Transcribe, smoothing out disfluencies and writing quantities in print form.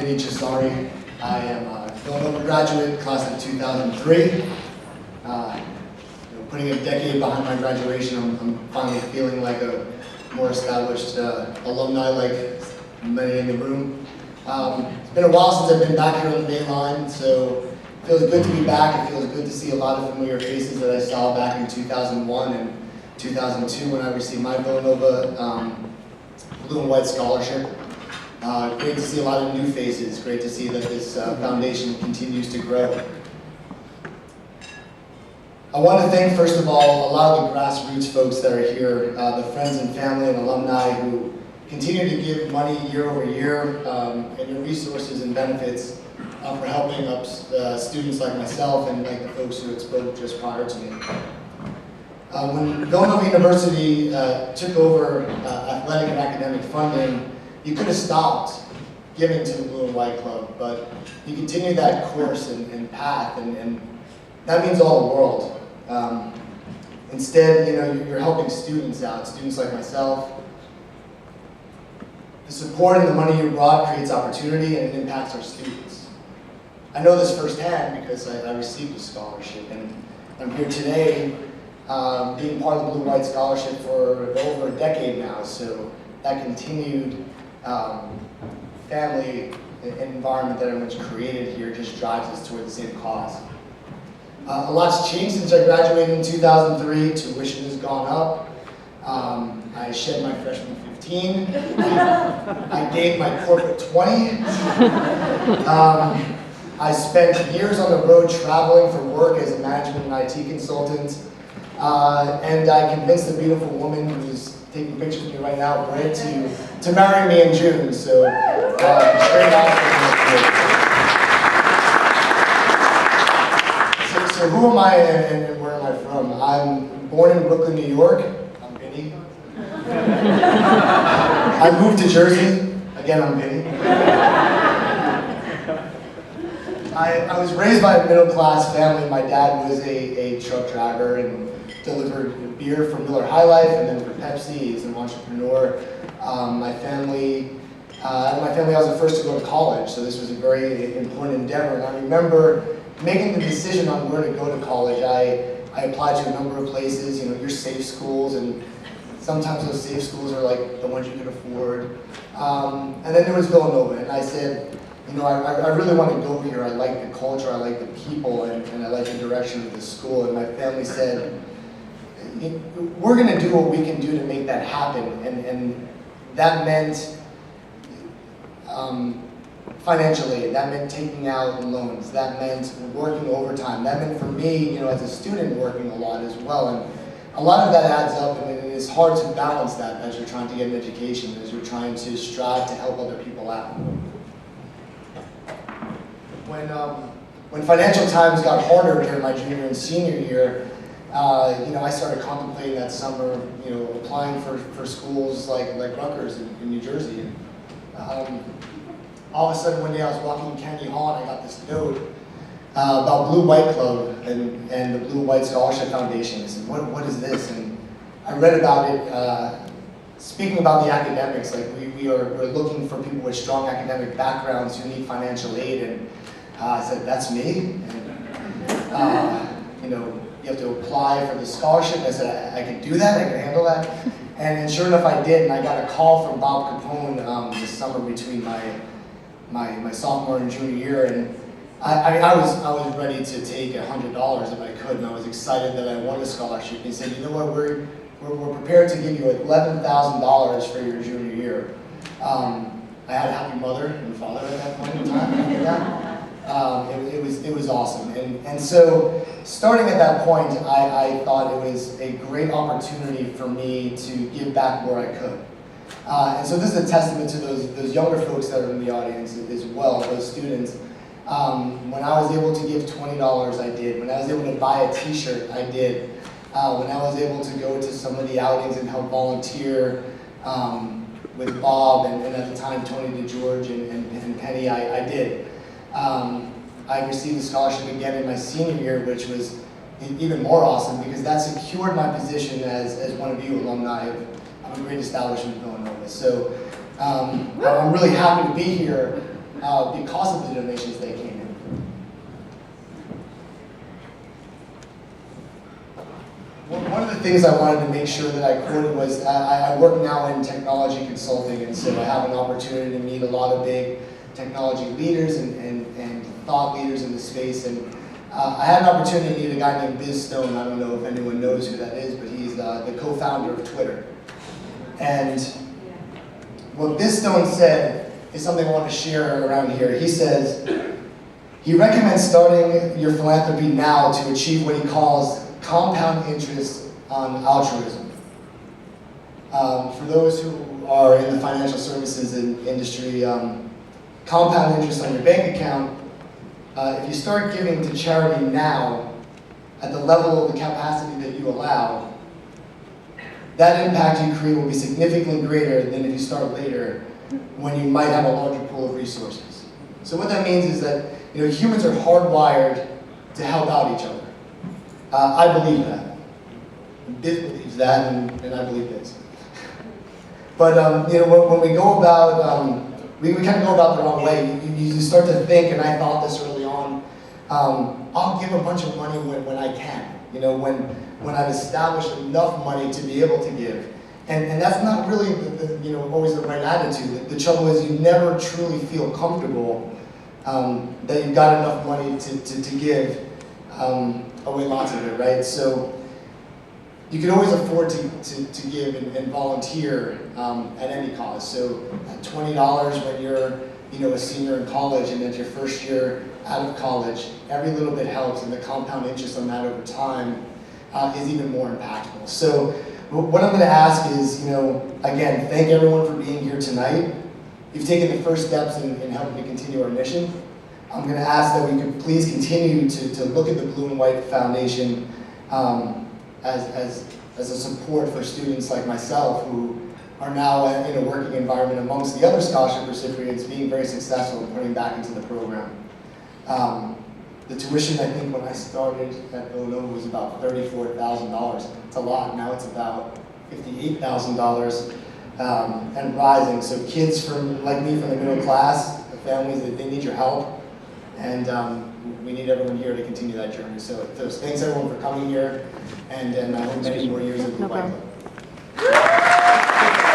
VincentChisari. I am a Villanova graduate, class of 2003. Putting a decade behind my graduation, I'm finally feeling like a more established alumni, like many in the room. It's been a while since I've been back here on the main line, so it feels good to be back. It feels good to see a lot of familiar faces that I saw back in 2001 and 2002 when I received my Villanova Blue and White Scholarship. Great to see a lot of new faces. Great to see that this foundation continues to grow. I want to thank, first of all, a lot of the grassroots folks that are here, the friends and family and alumni who continue to give money year over year and your resources and benefits for helping up students like myself and like the folks who had spoke just prior to me. When Villanova University took over athletic and academic funding, you could have stopped giving to the Blue and White Club, but you continued that course and path, and that means all the world. Instead, you're helping students out, students like myself. The support and the money you brought creates opportunity and it impacts our students. I know this firsthand because I received a scholarship, and I'm here today being part of the Blue and White Scholarship for over a decade now, so that continued family environment that everyone's created here just drives us toward the same cause. A lot's changed since I graduated in 2003. Tuition has gone up. I shed my freshman 15. I gained my corporate 20. I spent years on the road traveling for work as a management and IT consultant. And I convinced a beautiful woman who's taking pictures of me right now, Britt, to marry me in June. So, straight off. So who am I and where am I from? I'm born in Brooklyn, New York. I'm Vinny. I moved to Jersey. Again, I'm Vinny. I was raised by a middle-class family. My dad was a truck driver and delivered beer for Miller High Life and then for Pepsi. He's an entrepreneur. My family, I was the first to go to college, so this was a very important endeavor. And I remember making the decision on where to go to college. I applied to a number of places, your safe schools, and sometimes those safe schools are like the ones you could afford. And then there was Villanova, and I said, I really want to go here. I like the culture, I like the people, and I like the direction of the school. And my family said, we're going to do what we can do to make that happen. And that meant financially, that meant taking out loans, that meant working overtime, that meant for me, as a student, working a lot as well. And a lot of that adds up, and it is hard to balance that as you're trying to get an education, as you're trying to strive to help other people out. When financial times got harder during my junior and senior year, I started contemplating that summer, applying for schools like Rutgers in New Jersey. All of a sudden, one day I was walking in Kennedy Hall and I got this note about Blue White Club and the Blue White Scholarship Foundation. I said, what is this? And I read about it, speaking about the academics, like we're looking for people with strong academic backgrounds who need financial aid. And I said, that's me. And, you have to apply for the scholarship. I said, I can do that, I can handle that. And sure enough, I did, and I got a call from Bob Capone this summer between my sophomore and junior year, and I was ready to take $100 if I could, and I was excited that I won a scholarship. He said, you know what, we're prepared to give you $11,000 for your junior year. I had a happy mother and father at that point in time after that. It was awesome, and so starting at that point, I thought it was a great opportunity for me to give back where I could. And so this is a testament to those younger folks that are in the audience as well, those students. When I was able to give $20, I did. When I was able to buy a t-shirt, I did. When I was able to go to some of the outings and help volunteer with Bob and at the time Tony DeGeorge and Penny, I did. I received a scholarship again in my senior year, which was even more awesome because that secured my position as one of you alumni of a great establishment in Villanova. So I'm really happy to be here because of the donations that came in. One of the things I wanted to make sure that I quoted was, I work now in technology consulting, and so I have an opportunity to meet a lot of big technology leaders and thought leaders in the space. And I had an opportunity to meet a guy named Biz Stone. I don't know if anyone knows who that is, but he's the co-founder of Twitter. And what Biz Stone said is something I want to share around here. He says, he recommends starting your philanthropy now to achieve what he calls compound interest on altruism. For those who are in the financial services industry, compound interest on your bank account, if you start giving to charity now at the level of the capacity that you allow, that impact you create will be significantly greater than if you start later when you might have a larger pool of resources. So what that means is that humans are hardwired to help out each other. I believe that. Biz believes that, and I believe this. But when we go about, we kind of go about the wrong way. You start to think, and I thought this early on, I'll give a bunch of money when I can. When I've established enough money to be able to give. And that's not really always the right attitude. The trouble is you never truly feel comfortable that you've got enough money to give away lots of it, right? So you can always afford to give and volunteer at any cause. So at $20 when you're a senior in college and it's your first year out of college, every little bit helps, and the compound interest on that over time is even more impactful. So what I'm going to ask is, again, thank everyone for being here tonight. You've taken the first steps in helping to continue our mission. I'm going to ask that we could please continue to look at the Blue and White Foundation as a support for students like myself who are now in a working environment amongst the other scholarship recipients, being very successful in putting back into the program. The tuition, I think, when I started at Villanova was about $34,000. It's a lot. Now it's about $58,000 and rising. So kids like me from the middle class, the families, they need your help. And we need everyone here to continue that journey. So thanks everyone for coming here, and I hope many more years of the White Club.